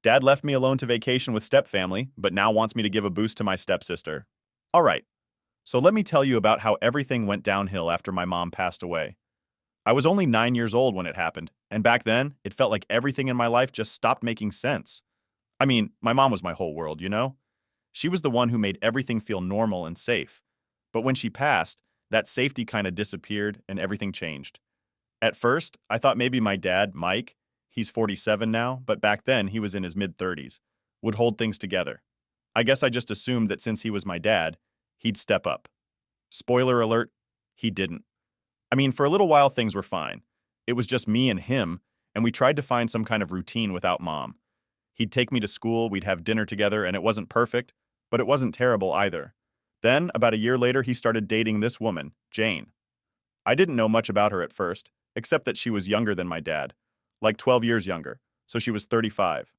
Dad left me alone to vacation with step-family, but now wants me to give a boost to my stepsister. All right, so let me tell you about how everything went downhill after my mom passed away. I was only 9 years old when it happened, and back then, it felt like everything in my life just stopped making sense. I mean, my mom was my whole world, you know? She was the one who made everything feel normal and safe. But when she passed, that safety kind of disappeared and everything changed. At first, I thought maybe my dad, Mike, he's 47 now, but back then he was in his mid-30s, would hold things together. I guess I just assumed that since he was my dad, he'd step up. Spoiler alert, he didn't. I mean, for a little while things were fine. It was just me and him, and we tried to find some kind of routine without mom. He'd take me to school, we'd have dinner together, and it wasn't perfect, but it wasn't terrible either. Then, about a year later, he started dating this woman, Jane. I didn't know much about her at first, except that she was younger than my dad, like 12 years younger, so she was 35.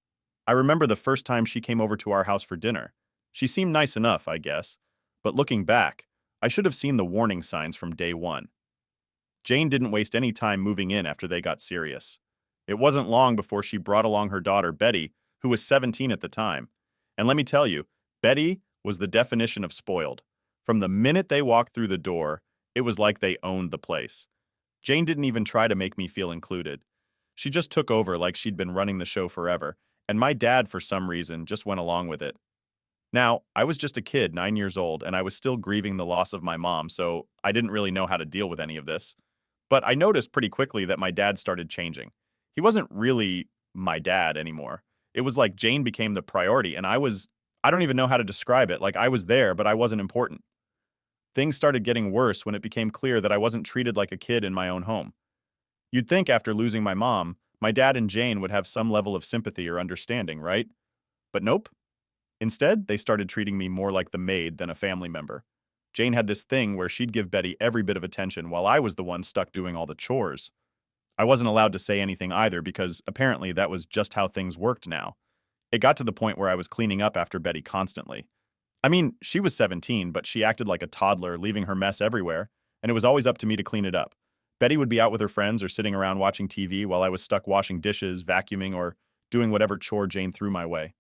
I remember the first time she came over to our house for dinner. She seemed nice enough, I guess, but looking back, I should have seen the warning signs from day one. Jane didn't waste any time moving in after they got serious. It wasn't long before she brought along her daughter, Betty, who was 17 at the time. And let me tell you, Betty was the definition of spoiled. From the minute they walked through the door, it was like they owned the place. Jane didn't even try to make me feel included. She just took over like she'd been running the show forever, and my dad, for some reason, just went along with it. Now, I was just a kid, 9 years old, and I was still grieving the loss of my mom, so I didn't really know how to deal with any of this. But I noticed pretty quickly that my dad started changing. He wasn't really my dad anymore. It was like Jane became the priority, and I don't even know how to describe it. Like, I was there, but I wasn't important. Things started getting worse when it became clear that I wasn't treated like a kid in my own home. You'd think after losing my mom, my dad and Jane would have some level of sympathy or understanding, right? But nope. Instead, they started treating me more like the maid than a family member. Jane had this thing where she'd give Betty every bit of attention while I was the one stuck doing all the chores. I wasn't allowed to say anything either because apparently that was just how things worked now. It got to the point where I was cleaning up after Betty constantly. I mean, she was 17, but she acted like a toddler, leaving her mess everywhere, and it was always up to me to clean it up. Betty would be out with her friends or sitting around watching TV while I was stuck washing dishes, vacuuming, or doing whatever chore Jane threw my way.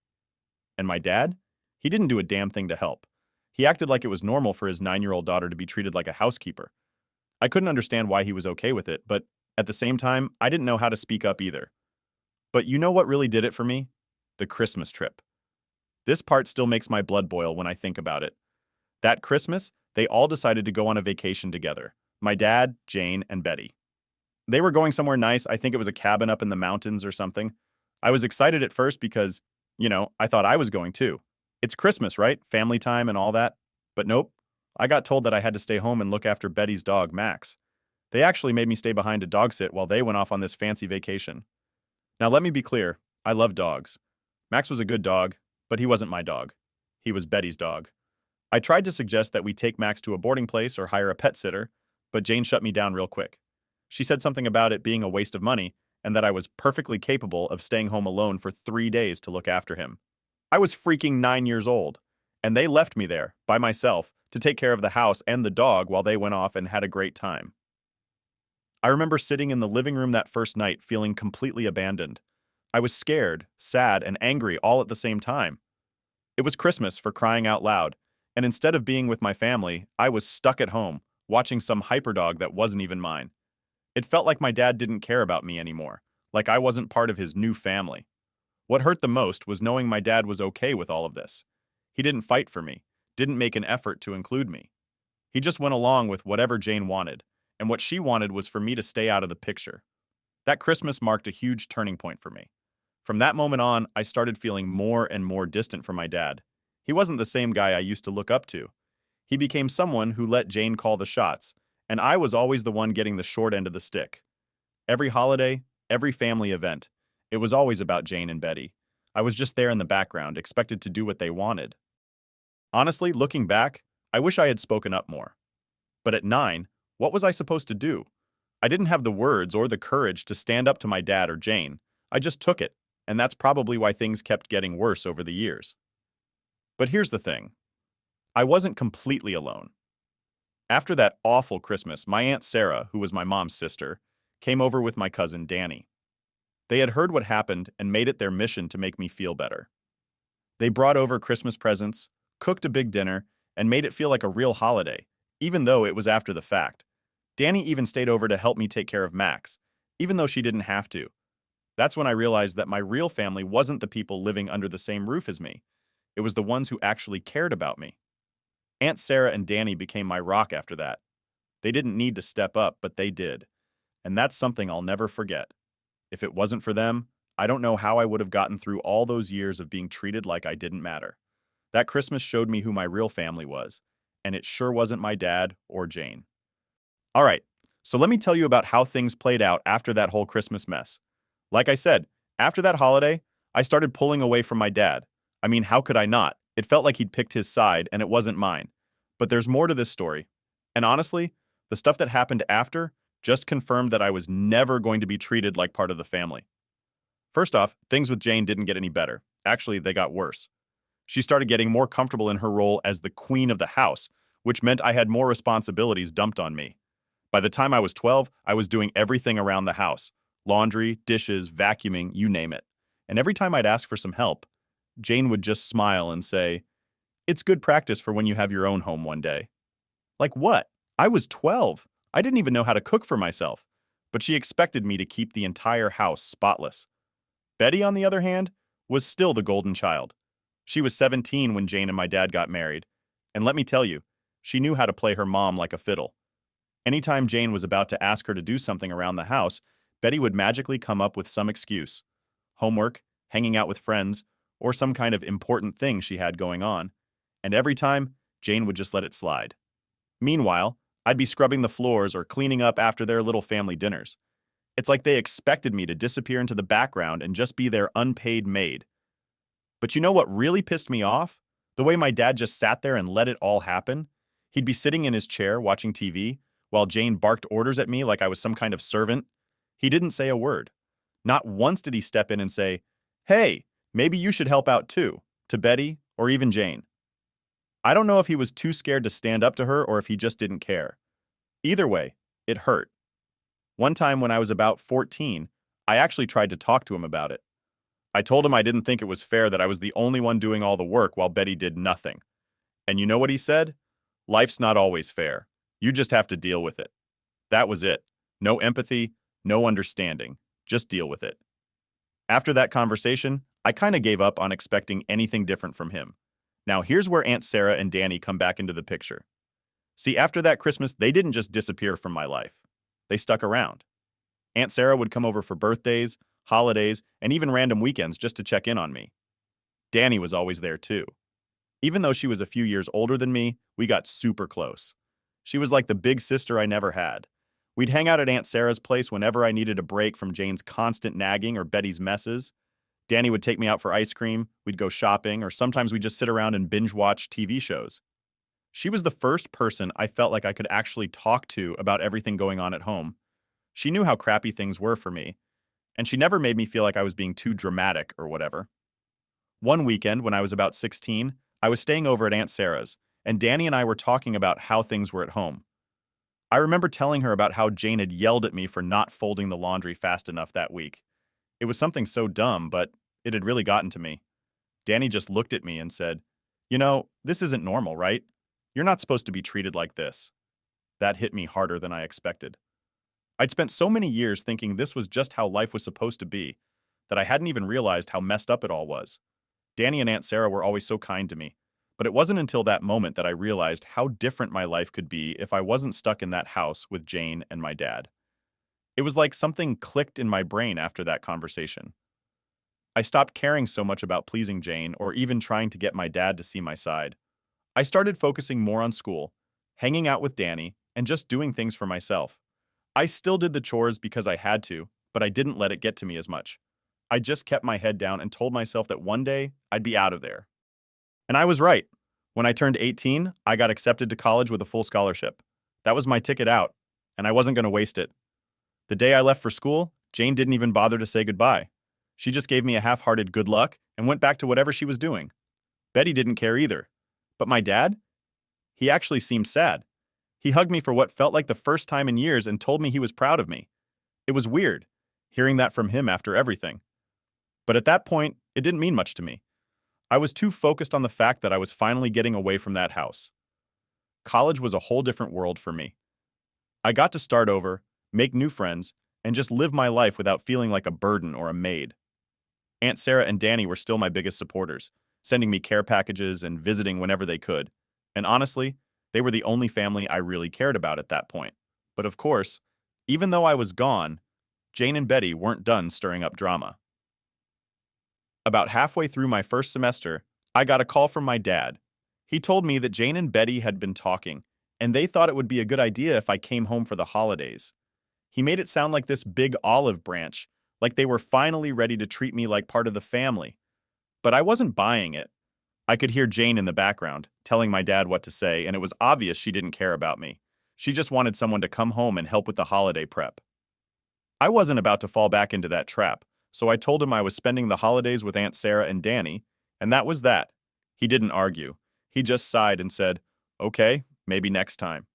And my dad? He didn't do a damn thing to help. He acted like it was normal for his 9-year-old daughter to be treated like a housekeeper. I couldn't understand why he was okay with it, but at the same time, I didn't know how to speak up either. But you know what really did it for me? The Christmas trip. This part still makes my blood boil when I think about it. That Christmas, they all decided to go on a vacation together. My dad, Jane, and Betty. They were going somewhere nice. I think it was a cabin up in the mountains or something. I was excited at first because, I thought I was going too. It's Christmas, right? Family time and all that. But nope. I got told that I had to stay home and look after Betty's dog, Max. They actually made me stay behind to dog sit while they went off on this fancy vacation. Now let me be clear. I love dogs. Max was a good dog, but he wasn't my dog. He was Betty's dog. I tried to suggest that we take Max to a boarding place or hire a pet sitter, but Jane shut me down real quick. She said something about it being a waste of money and that I was perfectly capable of staying home alone for 3 days to look after him. I was freaking 9 years old, and they left me there, by myself, to take care of the house and the dog while they went off and had a great time. I remember sitting in the living room that first night feeling completely abandoned. I was scared, sad, and angry all at the same time. It was Christmas for crying out loud, and instead of being with my family, I was stuck at home, watching some hyperdog that wasn't even mine. It felt like my dad didn't care about me anymore, like I wasn't part of his new family. What hurt the most was knowing my dad was okay with all of this. He didn't fight for me, didn't make an effort to include me. He just went along with whatever Jane wanted, and what she wanted was for me to stay out of the picture. That Christmas marked a huge turning point for me. From that moment on, I started feeling more and more distant from my dad. He wasn't the same guy I used to look up to. He became someone who let Jane call the shots, and I was always the one getting the short end of the stick. Every holiday, every family event, it was always about Jane and Betty. I was just there in the background, expected to do what they wanted. Honestly, looking back, I wish I had spoken up more. But at 9, what was I supposed to do? I didn't have the words or the courage to stand up to my dad or Jane. I just took it, and that's probably why things kept getting worse over the years. But here's the thing. I wasn't completely alone. After that awful Christmas, my Aunt Sarah, who was my mom's sister, came over with my cousin Danny. They had heard what happened and made it their mission to make me feel better. They brought over Christmas presents, cooked a big dinner, and made it feel like a real holiday, even though it was after the fact. Danny even stayed over to help me take care of Max, even though she didn't have to. That's when I realized that my real family wasn't the people living under the same roof as me. It was the ones who actually cared about me. Aunt Sarah and Danny became my rock after that. They didn't need to step up, but they did. And that's something I'll never forget. If it wasn't for them, I don't know how I would have gotten through all those years of being treated like I didn't matter. That Christmas showed me who my real family was, and it sure wasn't my dad or Jane. All right, so let me tell you about how things played out after that whole Christmas mess. Like I said, after that holiday, I started pulling away from my dad. I mean, how could I not? It felt like he'd picked his side, and it wasn't mine. But there's more to this story. And honestly, the stuff that happened after just confirmed that I was never going to be treated like part of the family. First off, things with Jane didn't get any better. Actually, they got worse. She started getting more comfortable in her role as the queen of the house, which meant I had more responsibilities dumped on me. By the time I was 12, I was doing everything around the house: laundry, dishes, vacuuming, you name it. And every time I'd ask for some help, Jane would just smile and say, "It's good practice for when you have your own home one day." Like what? I was 12. I didn't even know how to cook for myself. But she expected me to keep the entire house spotless. Betty, on the other hand, was still the golden child. She was 17 when Jane and my dad got married. And let me tell you, she knew how to play her mom like a fiddle. Anytime Jane was about to ask her to do something around the house, Betty would magically come up with some excuse: homework, hanging out with friends, or some kind of important thing she had going on. And every time, Jane would just let it slide. Meanwhile, I'd be scrubbing the floors or cleaning up after their little family dinners. It's like they expected me to disappear into the background and just be their unpaid maid. But you know what really pissed me off? The way my dad just sat there and let it all happen. He'd be sitting in his chair watching TV while Jane barked orders at me like I was some kind of servant. He didn't say a word. Not once did he step in and say, "Hey, maybe you should help out too," to Betty or even Jane. I don't know if he was too scared to stand up to her or if he just didn't care. Either way, it hurt. One time when I was about 14, I actually tried to talk to him about it. I told him I didn't think it was fair that I was the only one doing all the work while Betty did nothing. And you know what he said? "Life's not always fair. You just have to deal with it." That was it. No empathy, no understanding. Just deal with it. After that conversation, I kind of gave up on expecting anything different from him. Now here's where Aunt Sarah and Danny come back into the picture. See, after that Christmas, they didn't just disappear from my life. They stuck around. Aunt Sarah would come over for birthdays, holidays, and even random weekends just to check in on me. Danny was always there too. Even though she was a few years older than me, we got super close. She was like the big sister I never had. We'd hang out at Aunt Sarah's place whenever I needed a break from Jane's constant nagging or Betty's messes. Danny would take me out for ice cream, we'd go shopping, or sometimes we'd just sit around and binge watch TV shows. She was the first person I felt like I could actually talk to about everything going on at home. She knew how crappy things were for me, and she never made me feel like I was being too dramatic or whatever. One weekend, when I was about 16, I was staying over at Aunt Sarah's, and Danny and I were talking about how things were at home. I remember telling her about how Jane had yelled at me for not folding the laundry fast enough that week. It was something so dumb, but it had really gotten to me. Danny just looked at me and said, "You know, this isn't normal, right? You're not supposed to be treated like this." That hit me harder than I expected. I'd spent so many years thinking this was just how life was supposed to be that I hadn't even realized how messed up it all was. Danny and Aunt Sarah were always so kind to me, but it wasn't until that moment that I realized how different my life could be if I wasn't stuck in that house with Jane and my dad. It was like something clicked in my brain after that conversation. I stopped caring so much about pleasing Jane or even trying to get my dad to see my side. I started focusing more on school, hanging out with Danny, and just doing things for myself. I still did the chores because I had to, but I didn't let it get to me as much. I just kept my head down and told myself that one day I'd be out of there. And I was right. When I turned 18, I got accepted to college with a full scholarship. That was my ticket out, and I wasn't going to waste it. The day I left for school, Jane didn't even bother to say goodbye. She just gave me a half-hearted good luck and went back to whatever she was doing. Betty didn't care either. But my dad? He actually seemed sad. He hugged me for what felt like the first time in years and told me he was proud of me. It was weird. hearing that from him after everything. But at that point, it didn't mean much to me. I was too focused on the fact that I was finally getting away from that house. College was a whole different world for me. I got to start over, make new friends, and just live my life without feeling like a burden or a maid. Aunt Sarah and Danny were still my biggest supporters, sending me care packages and visiting whenever they could. And honestly, they were the only family I really cared about at that point. But of course, even though I was gone, Jane and Betty weren't done stirring up drama. About halfway through my first semester, I got a call from my dad. He told me that Jane and Betty had been talking, and they thought it would be a good idea if I came home for the holidays. He made it sound like this big olive branch, like they were finally ready to treat me like part of the family. But I wasn't buying it. I could hear Jane in the background, telling my dad what to say, and it was obvious she didn't care about me. She just wanted someone to come home and help with the holiday prep. I wasn't about to fall back into that trap, so I told him I was spending the holidays with Aunt Sarah and Danny, and that was that. He didn't argue. He just sighed and said, "Okay, maybe next time."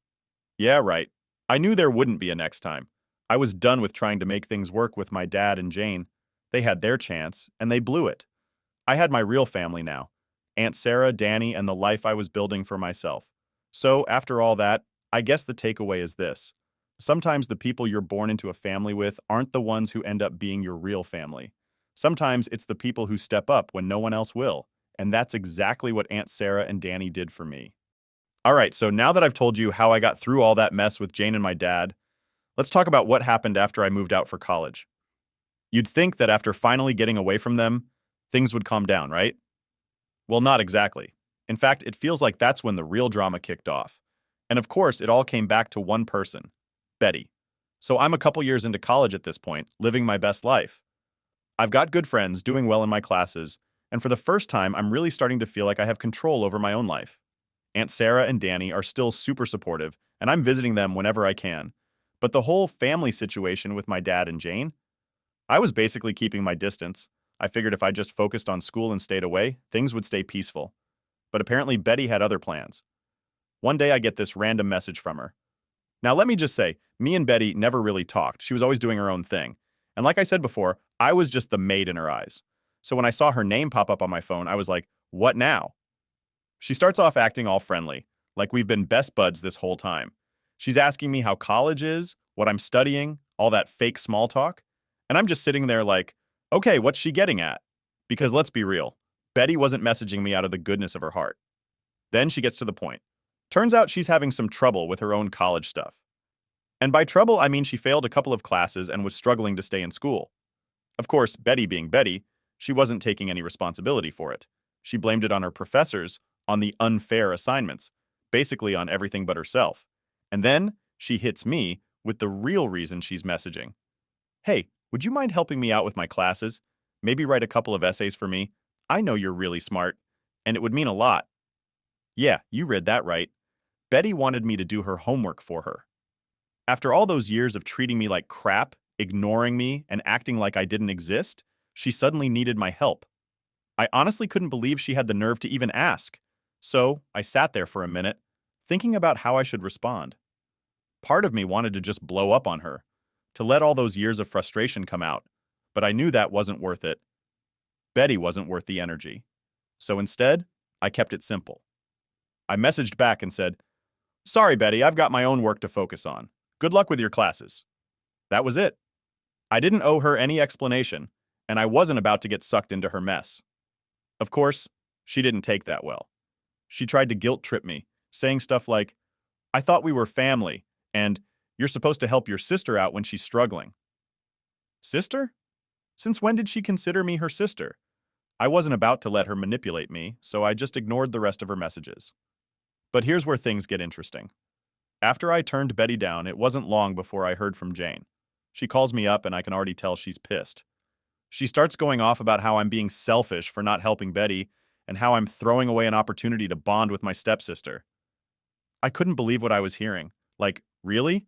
Yeah, right. I knew there wouldn't be a next time. I was done with trying to make things work with my dad and Jane. They had their chance, and they blew it. I had my real family now. Aunt Sarah, Danny, and the life I was building for myself. So, after all that, I guess the takeaway is this. Sometimes the people you're born into a family with aren't the ones who end up being your real family. Sometimes it's the people who step up when no one else will. And that's exactly what Aunt Sarah and Danny did for me. All right, so now that I've told you how I got through all that mess with Jane and my dad, let's talk about what happened after I moved out for college. You'd think that after finally getting away from them, things would calm down, right? Well, not exactly. In fact, it feels like that's when the real drama kicked off. And of course, it all came back to one person, Betty. So I'm a couple years into college at this point, living my best life. I've got good friends, doing well in my classes, and for the first time, I'm really starting to feel like I have control over my own life. Aunt Sarah and Danny are still super supportive, and I'm visiting them whenever I can. But the whole family situation with my dad and Jane, I was basically keeping my distance. I figured if I just focused on school and stayed away, things would stay peaceful. But apparently Betty had other plans. One day I get this random message from her. Now let me just say, me and Betty never really talked. She was always doing her own thing. And like I said before, I was just the maid in her eyes. So when I saw her name pop up on my phone, I was like, what now? She starts off acting all friendly, like we've been best buds this whole time. She's asking me how college is, what I'm studying, all that fake small talk. And I'm just sitting there like, okay, what's she getting at? Because let's be real, Betty wasn't messaging me out of the goodness of her heart. Then she gets to the point. Turns out she's having some trouble with her own college stuff. And by trouble, I mean she failed a couple of classes and was struggling to stay in school. Of course, Betty being Betty, she wasn't taking any responsibility for it. She blamed it on her professors, on the unfair assignments, basically on everything but herself. And then she hits me with the real reason she's messaging. Hey, would you mind helping me out with my classes? Maybe write a couple of essays for me? I know you're really smart, and it would mean a lot. Yeah, you read that right. Betty wanted me to do her homework for her. After all those years of treating me like crap, ignoring me, and acting like I didn't exist, she suddenly needed my help. I honestly couldn't believe she had the nerve to even ask. So I sat there for a minute, thinking about how I should respond. Part of me wanted to just blow up on her, to let all those years of frustration come out, but I knew that wasn't worth it. Betty wasn't worth the energy. So instead, I kept it simple. I messaged back and said, "Sorry, Betty, I've got my own work to focus on. Good luck with your classes." That was it. I didn't owe her any explanation, and I wasn't about to get sucked into her mess. Of course, she didn't take that well. She tried to guilt trip me, saying stuff like, "I thought we were family," and "You're supposed to help your sister out when she's struggling." Sister? Since when did she consider me her sister? I wasn't about to let her manipulate me, so I just ignored the rest of her messages. But here's where things get interesting. After I turned Betty down, it wasn't long before I heard from Jane. She calls me up and I can already tell she's pissed. She starts going off about how I'm being selfish for not helping Betty and how I'm throwing away an opportunity to bond with my stepsister. I couldn't believe what I was hearing. Like, really?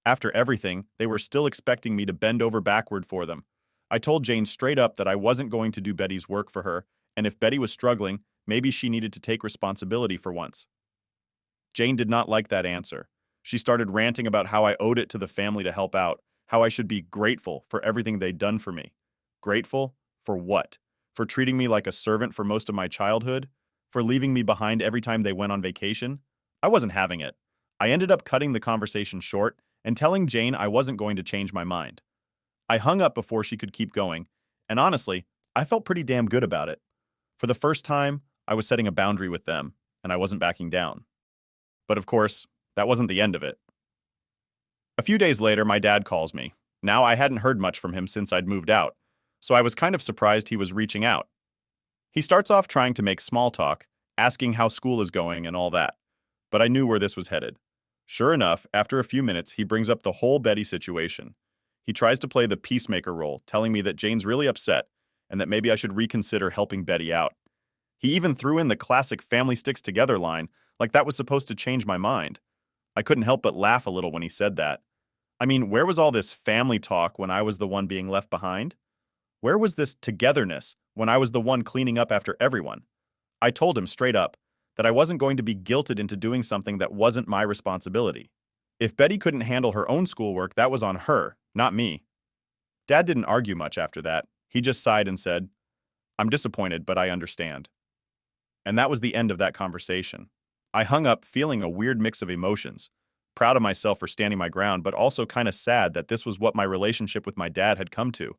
After everything, they were still expecting me to bend over backward for them. I told Jane straight up that I wasn't going to do Betty's work for her, and if Betty was struggling, maybe she needed to take responsibility for once. Jane did not like that answer. She started ranting about how I owed it to the family to help out, how I should be grateful for everything they'd done for me. Grateful? For what? For treating me like a servant for most of my childhood? For leaving me behind every time they went on vacation? I wasn't having it. I ended up cutting the conversation short and telling Jane I wasn't going to change my mind. I hung up before she could keep going, and honestly, I felt pretty damn good about it. For the first time, I was setting a boundary with them, and I wasn't backing down. But of course, that wasn't the end of it. A few days later, my dad calls me. Now, I hadn't heard much from him since I'd moved out, so I was kind of surprised he was reaching out. He starts off trying to make small talk, asking how school is going and all that, but I knew where this was headed. Sure enough, after a few minutes, he brings up the whole Betty situation. He tries to play the peacemaker role, telling me that Jane's really upset and that maybe I should reconsider helping Betty out. He even threw in the classic family sticks together line, like that was supposed to change my mind. I couldn't help but laugh a little when he said that. I mean, where was all this family talk when I was the one being left behind? Where was this togetherness when I was the one cleaning up after everyone? I told him straight up that I wasn't going to be guilted into doing something that wasn't my responsibility. If Betty couldn't handle her own schoolwork, that was on her, not me. Dad didn't argue much after that. He just sighed and said, "I'm disappointed, but I understand." And that was the end of that conversation. I hung up feeling a weird mix of emotions, proud of myself for standing my ground, but also kind of sad that this was what my relationship with my dad had come to.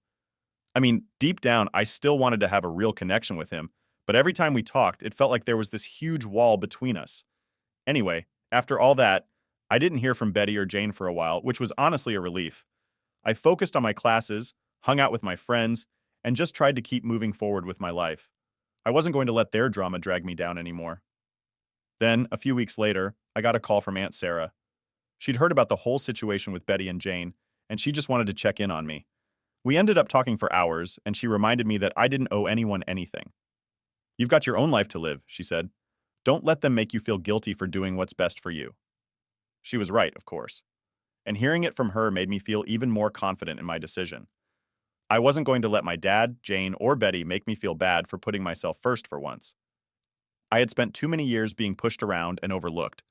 I mean, deep down, I still wanted to have a real connection with him, but every time we talked, it felt like there was this huge wall between us. Anyway, after all that, I didn't hear from Betty or Jane for a while, which was honestly a relief. I focused on my classes, hung out with my friends, and just tried to keep moving forward with my life. I wasn't going to let their drama drag me down anymore. Then, a few weeks later, I got a call from Aunt Sarah. She'd heard about the whole situation with Betty and Jane, and she just wanted to check in on me. We ended up talking for hours, and she reminded me that I didn't owe anyone anything. "You've got your own life to live," she said. "Don't let them make you feel guilty for doing what's best for you." She was right, of course. And hearing it from her made me feel even more confident in my decision. I wasn't going to let my dad, Jane, or Betty make me feel bad for putting myself first for once. I had spent too many years being pushed around and overlooked,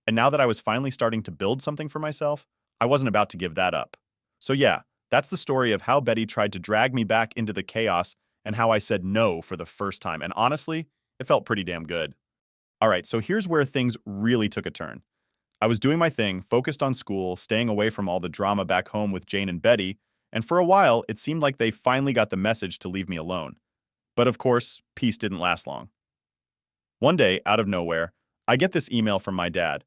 and now that I was finally starting to build something for myself, I wasn't about to give that up. So yeah, that's the story of how Betty tried to drag me back into the chaos and how I said no for the first time, and honestly, it felt pretty damn good. Alright, so here's where things really took a turn. I was doing my thing, focused on school, staying away from all the drama back home with Jane and Betty, and for a while, it seemed like they finally got the message to leave me alone. But of course, peace didn't last long. One day, out of nowhere, I get this email from my dad.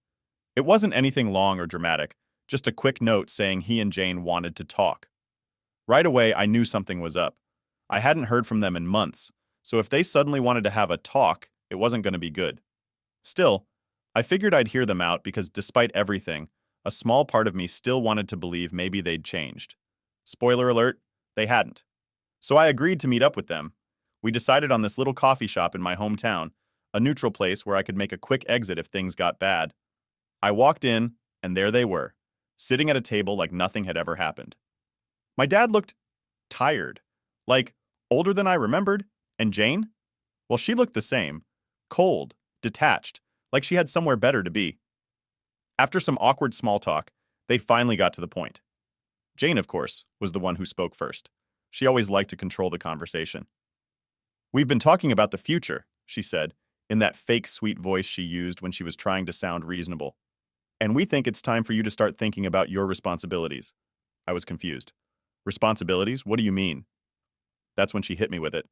It wasn't anything long or dramatic, just a quick note saying he and Jane wanted to talk. Right away, I knew something was up. I hadn't heard from them in months, so if they suddenly wanted to have a talk, it wasn't going to be good. Still, I figured I'd hear them out because despite everything, a small part of me still wanted to believe maybe they'd changed. Spoiler alert, they hadn't. So I agreed to meet up with them. We decided on this little coffee shop in my hometown, a neutral place where I could make a quick exit if things got bad. I walked in, and there they were, sitting at a table like nothing had ever happened. My dad looked tired, like older than I remembered, and Jane? Well, she looked the same, cold, detached, like she had somewhere better to be. After some awkward small talk, they finally got to the point. Jane, of course, was the one who spoke first. She always liked to control the conversation. "We've been talking about the future," she said, in that fake sweet voice she used when she was trying to sound reasonable. "And we think it's time for you to start thinking about your responsibilities." I was confused. "Responsibilities? What do you mean?" That's when she hit me with it.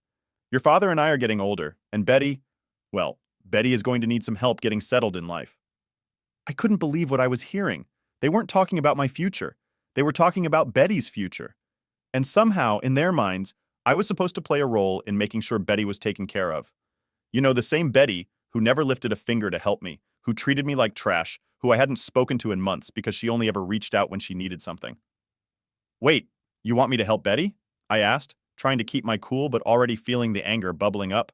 "Your father and I are getting older, and Betty is going to need some help getting settled in life." I couldn't believe what I was hearing. They weren't talking about my future. They were talking about Betty's future. And somehow, in their minds, I was supposed to play a role in making sure Betty was taken care of. You know, the same Betty who never lifted a finger to help me, who treated me like trash, who I hadn't spoken to in months because she only ever reached out when she needed something. "Wait, you want me to help Betty?" I asked, trying to keep my cool but already feeling the anger bubbling up.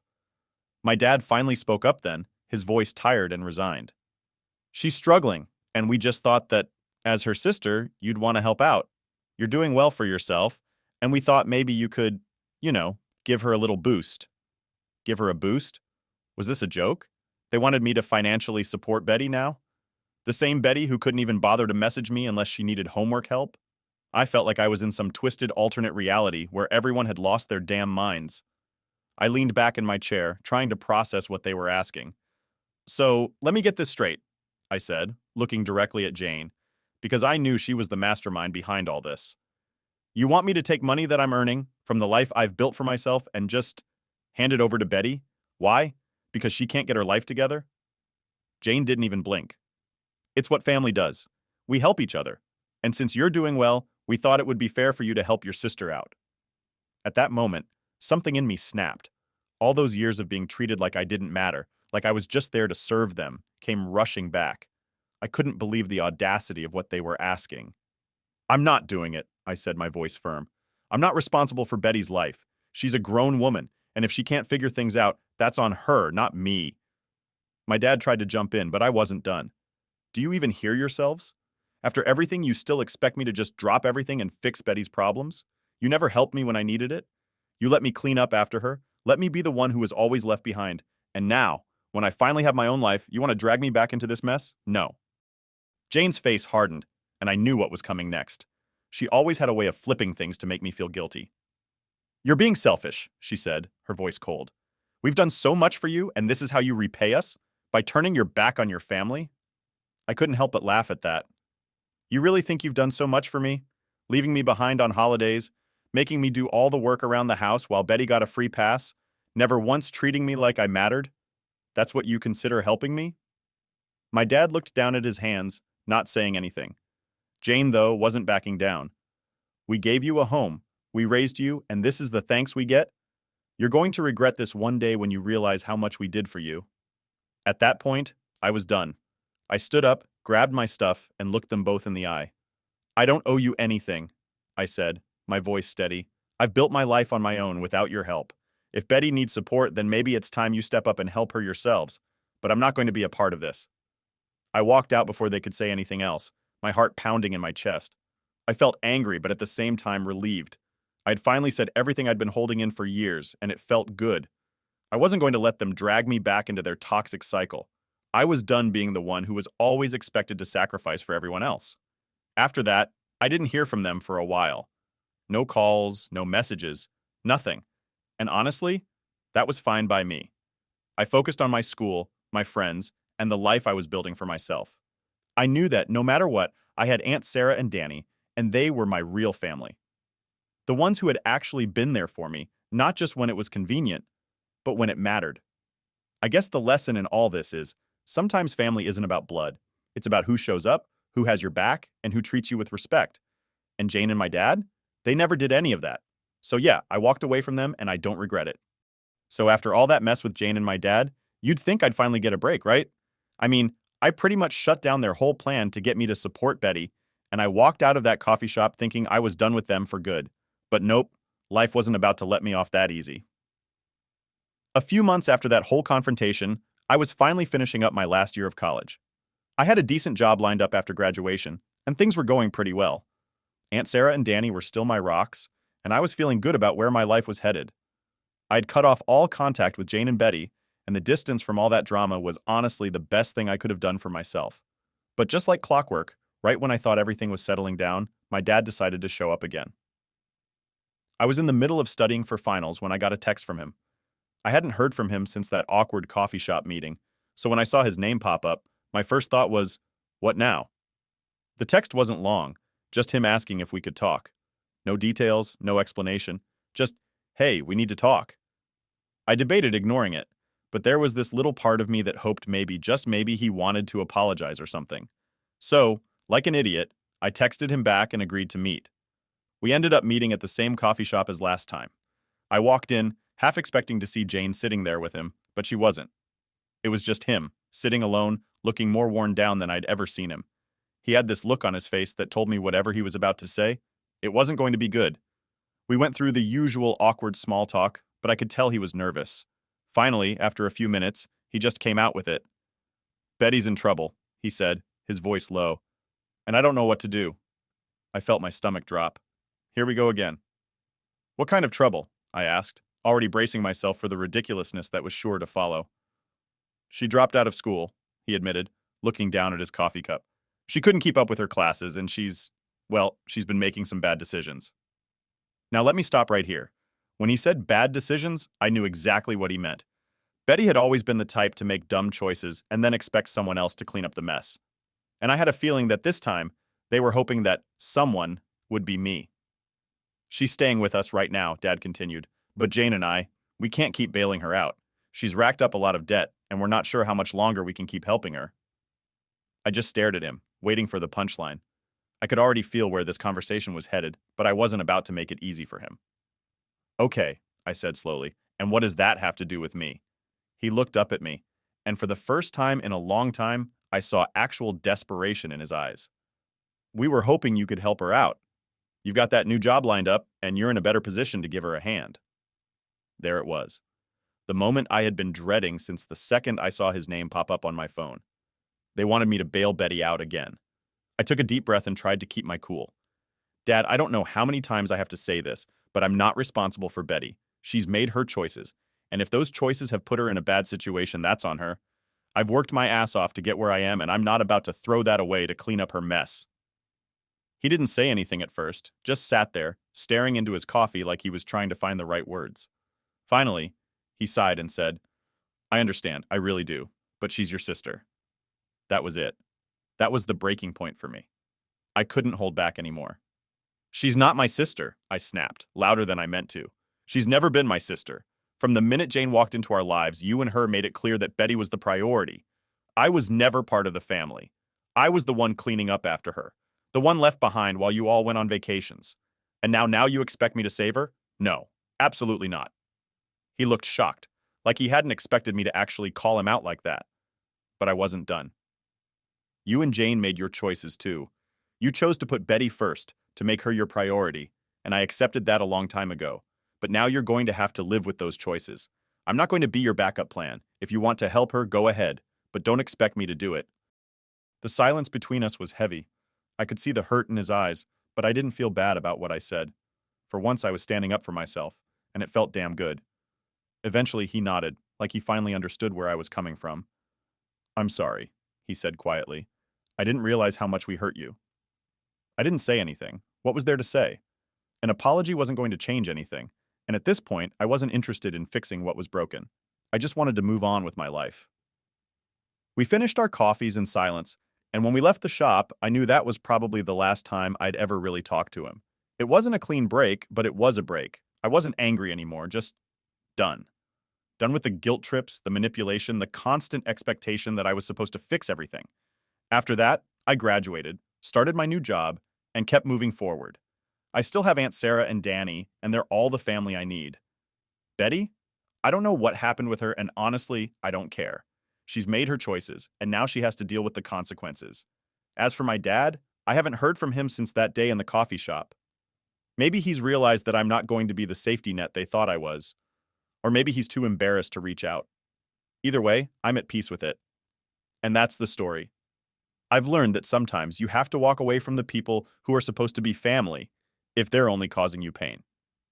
My dad finally spoke up then, his voice tired and resigned. "She's struggling, and we just thought that, as her sister, you'd want to help out. You're doing well for yourself, and we thought maybe you could, give her a little boost." Give her a boost? Was this a joke? They wanted me to financially support Betty now? The same Betty who couldn't even bother to message me unless she needed homework help? I felt like I was in some twisted alternate reality where everyone had lost their damn minds. I leaned back in my chair, trying to process what they were asking. So, let me get this straight, I said, looking directly at Jane, because I knew she was the mastermind behind all this. You want me to take money that I'm earning from the life I've built for myself and just hand it over to Betty? Why? Because she can't get her life together? Jane didn't even blink. It's what family does. We help each other. And since you're doing well, we thought it would be fair for you to help your sister out. At that moment, something in me snapped. All those years of being treated like I didn't matter, like I was just there to serve them, came rushing back. I couldn't believe the audacity of what they were asking. I'm not doing it, I said, my voice firm. I'm not responsible for Betty's life. She's a grown woman, and if she can't figure things out, that's on her, not me. My dad tried to jump in, but I wasn't done. Do you even hear yourselves? After everything, you still expect me to just drop everything and fix Betty's problems? You never helped me when I needed it? You let me clean up after her, let me be the one who was always left behind. And now, when I finally have my own life, you want to drag me back into this mess? No. Jane's face hardened, and I knew what was coming next. She always had a way of flipping things to make me feel guilty. You're being selfish, she said, her voice cold. We've done so much for you, and this is how you repay us? By turning your back on your family? I couldn't help but laugh at that. You really think you've done so much for me? Leaving me behind on holidays, making me do all the work around the house while Betty got a free pass, never once treating me like I mattered? That's what you consider helping me? My dad looked down at his hands, not saying anything. Jane, though, wasn't backing down. We gave you a home. We raised you, and this is the thanks we get? You're going to regret this one day when you realize how much we did for you. At that point, I was done. I stood up, grabbed my stuff, and looked them both in the eye. I don't owe you anything, I said, my voice steady. I've built my life on my own without your help. If Betty needs support, then maybe it's time you step up and help her yourselves. But I'm not going to be a part of this. I walked out before they could say anything else, my heart pounding in my chest. I felt angry, but at the same time relieved. I'd finally said everything I'd been holding in for years, and it felt good. I wasn't going to let them drag me back into their toxic cycle. I was done being the one who was always expected to sacrifice for everyone else. After that, I didn't hear from them for a while. No calls, no messages, nothing. And honestly, that was fine by me. I focused on my school, my friends, and the life I was building for myself. I knew that no matter what, I had Aunt Sarah and Danny, and they were my real family. The ones who had actually been there for me, not just when it was convenient, but when it mattered. I guess the lesson in all this is, sometimes family isn't about blood. It's about who shows up, who has your back, and who treats you with respect. And Jane and my dad? They never did any of that. So yeah, I walked away from them and I don't regret it. So after all that mess with Jane and my dad, you'd think I'd finally get a break, right? I mean, I pretty much shut down their whole plan to get me to support Betty, and I walked out of that coffee shop thinking I was done with them for good. But nope, life wasn't about to let me off that easy. A few months after that whole confrontation, I was finally finishing up my last year of college. I had a decent job lined up after graduation, and things were going pretty well. Aunt Sarah and Danny were still my rocks, and I was feeling good about where my life was headed. I'd cut off all contact with Jane and Betty, and the distance from all that drama was honestly the best thing I could have done for myself. But just like clockwork, right when I thought everything was settling down, my dad decided to show up again. I was in the middle of studying for finals when I got a text from him. I hadn't heard from him since that awkward coffee shop meeting, so when I saw his name pop up, my first thought was, what now? The text wasn't long, just him asking if we could talk. No details, no explanation, just, hey, we need to talk. I debated ignoring it, but there was this little part of me that hoped maybe, just maybe, he wanted to apologize or something. So, like an idiot, I texted him back and agreed to meet. We ended up meeting at the same coffee shop as last time. I walked in, half expecting to see Jane sitting there with him, but she wasn't. It was just him, sitting alone, looking more worn down than I'd ever seen him. He had this look on his face that told me whatever he was about to say, it wasn't going to be good. We went through the usual awkward small talk, but I could tell he was nervous. Finally, after a few minutes, he just came out with it. Betty's in trouble, he said, his voice low. And I don't know what to do. I felt my stomach drop. Here we go again. What kind of trouble? I asked, already bracing myself for the ridiculousness that was sure to follow. She dropped out of school, he admitted, looking down at his coffee cup. She couldn't keep up with her classes, and she's Well, she's been making some bad decisions. Now let me stop right here. When he said bad decisions, I knew exactly what he meant. Betty had always been the type to make dumb choices and then expect someone else to clean up the mess. And I had a feeling that this time, they were hoping that someone would be me. She's staying with us right now, Dad continued. But Jane and we can't keep bailing her out. She's racked up a lot of debt, and we're not sure how much longer we can keep helping her. I just stared at him, waiting for the punchline. I could already feel where this conversation was headed, but I wasn't about to make it easy for him. Okay, I said slowly, and what does that have to do with me? He looked up at me, and for the first time in a long time, I saw actual desperation in his eyes. We were hoping you could help her out. You've got that new job lined up, and you're in a better position to give her a hand. There it was. The moment I had been dreading since the second I saw his name pop up on my phone. They wanted me to bail Betty out again. I took a deep breath and tried to keep my cool. Dad, I don't know how many times I have to say this, but I'm not responsible for Betty. She's made her choices, and if those choices have put her in a bad situation, that's on her. I've worked my ass off to get where I am, and I'm not about to throw that away to clean up her mess. He didn't say anything at first, just sat there, staring into his coffee like he was trying to find the right words. Finally, he sighed and said, I understand, I really do, but she's your sister. That was it. That was the breaking point for me. I couldn't hold back anymore. She's not my sister, I snapped, louder than I meant to. She's never been my sister. From the minute Jane walked into our lives, you and her made it clear that Betty was the priority. I was never part of the family. I was the one cleaning up after her, the one left behind while you all went on vacations. And now you expect me to save her? No, absolutely not. He looked shocked, like he hadn't expected me to actually call him out like that. But I wasn't done. You and Jane made your choices too. You chose to put Betty first, to make her your priority, and I accepted that a long time ago. But now you're going to have to live with those choices. I'm not going to be your backup plan. If you want to help her, go ahead, but don't expect me to do it. The silence between us was heavy. I could see the hurt in his eyes, but I didn't feel bad about what I said. For once I was standing up for myself, and it felt damn good. Eventually he nodded, like he finally understood where I was coming from. I'm sorry, he said quietly. I didn't realize how much we hurt you. I didn't say anything. What was there to say? An apology wasn't going to change anything, and at this point, I wasn't interested in fixing what was broken. I just wanted to move on with my life. We finished our coffees in silence, and when we left the shop, I knew that was probably the last time I'd ever really talked to him. It wasn't a clean break, but it was a break. I wasn't angry anymore, just done. Done with the guilt trips, the manipulation, the constant expectation that I was supposed to fix everything. After that, I graduated, started my new job, and kept moving forward. I still have Aunt Sarah and Danny, and they're all the family I need. Betty? I don't know what happened with her, and honestly, I don't care. She's made her choices, and now she has to deal with the consequences. As for my dad, I haven't heard from him since that day in the coffee shop. Maybe he's realized that I'm not going to be the safety net they thought I was. Or maybe he's too embarrassed to reach out. Either way, I'm at peace with it. And that's the story. I've learned that sometimes you have to walk away from the people who are supposed to be family if they're only causing you pain.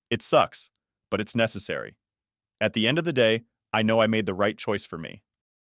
It sucks, but it's necessary. At the end of the day, I know I made the right choice for me.